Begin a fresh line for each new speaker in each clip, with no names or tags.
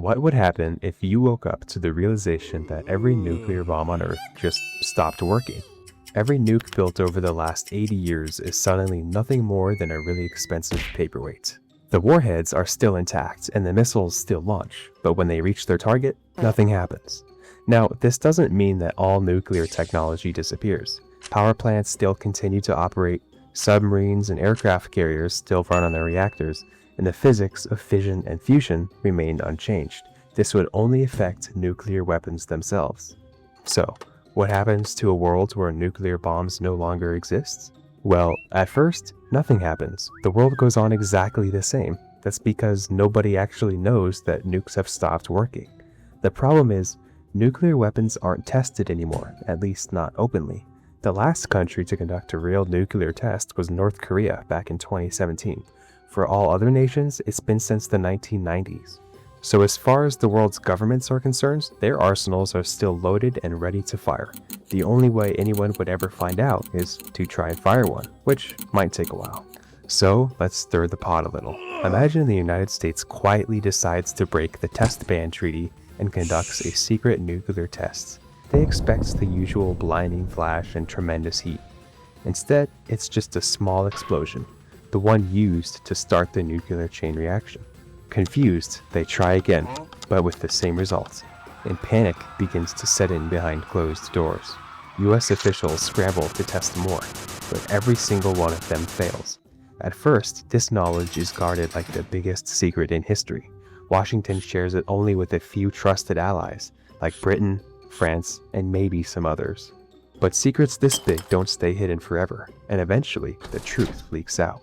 What would happen if you woke up to the realization that every nuclear bomb on Earth just stopped working? Every nuke built over the last 80 years is suddenly nothing more than a really expensive paperweight. The warheads are still intact and the missiles still launch, but when they reach their target, nothing happens. Now, this doesn't mean that all nuclear technology disappears. Power plants still continue to operate, submarines and aircraft carriers still run on their reactors, and the physics of fission and fusion remain unchanged. This would only affect nuclear weapons themselves. So, what happens to a world where nuclear bombs no longer exist? Well, at first, nothing happens. The world goes on exactly the same. That's because nobody actually knows that nukes have stopped working. The problem is, nuclear weapons aren't tested anymore, at least not openly. The last country to conduct a real nuclear test was North Korea back in 2017. For all other nations, it's been since the 1990s. So as far as the world's governments are concerned, their arsenals are still loaded and ready to fire. The only way anyone would ever find out is to try and fire one, which might take a while. So let's stir the pot a little. Imagine the United States quietly decides to break the test ban treaty and conducts a secret nuclear test. They expect the usual blinding flash and tremendous heat. Instead, it's just a small explosion, the one used to start the nuclear chain reaction. Confused, they try again, but with the same results, and panic begins to set in behind closed doors. US officials scramble to test more, but every single one of them fails. At first, this knowledge is guarded like the biggest secret in history. Washington shares it only with a few trusted allies, like Britain, France, and maybe some others. But secrets this big don't stay hidden forever, and eventually the truth leaks out,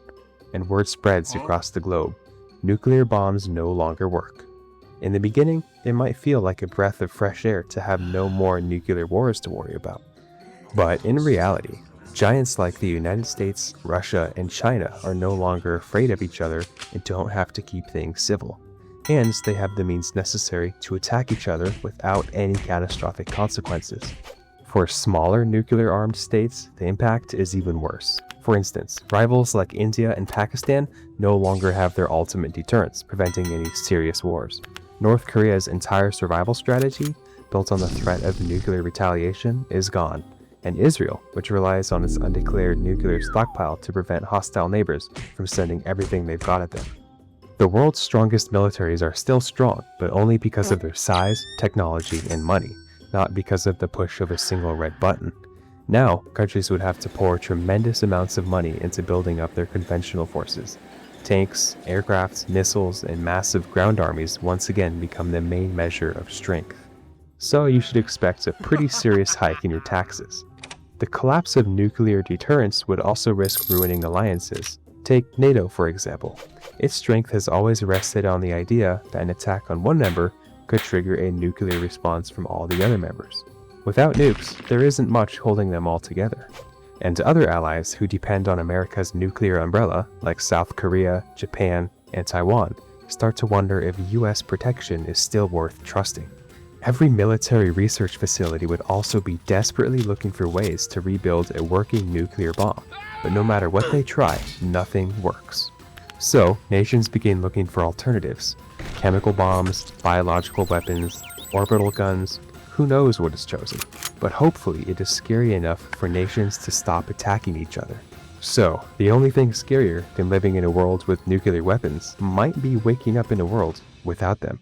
and word spreads across the globe. Nuclear bombs no longer work. In the beginning, it might feel like a breath of fresh air to have no more nuclear wars to worry about. But in reality, giants like the United States, Russia, and China are no longer afraid of each other and don't have to keep things civil. And they have the means necessary to attack each other without any catastrophic consequences. For smaller nuclear-armed states, the impact is even worse. For instance, rivals like India and Pakistan no longer have their ultimate deterrents, preventing any serious wars. North Korea's entire survival strategy, built on the threat of nuclear retaliation, is gone. And Israel, which relies on its undeclared nuclear stockpile to prevent hostile neighbors from sending everything they've got at them. The world's strongest militaries are still strong, but only because of their size, technology, and money, not because of the push of a single red button. Now, countries would have to pour tremendous amounts of money into building up their conventional forces. Tanks, aircraft, missiles, and massive ground armies once again become the main measure of strength. So you should expect a pretty serious hike in your taxes. The collapse of nuclear deterrence would also risk ruining alliances. Take NATO, for example. Its strength has always rested on the idea that an attack on one member could trigger a nuclear response from all the other members. Without nukes, there isn't much holding them all together. And other allies who depend on America's nuclear umbrella, like South Korea, Japan, and Taiwan, start to wonder if US protection is still worth trusting. Every military research facility would also be desperately looking for ways to rebuild a working nuclear bomb, but no matter what they try, nothing works. So, nations begin looking for alternatives. Chemical bombs, biological weapons, orbital guns, who knows what is chosen, but hopefully it is scary enough for nations to stop attacking each other. So, the only thing scarier than living in a world with nuclear weapons might be waking up in a world without them.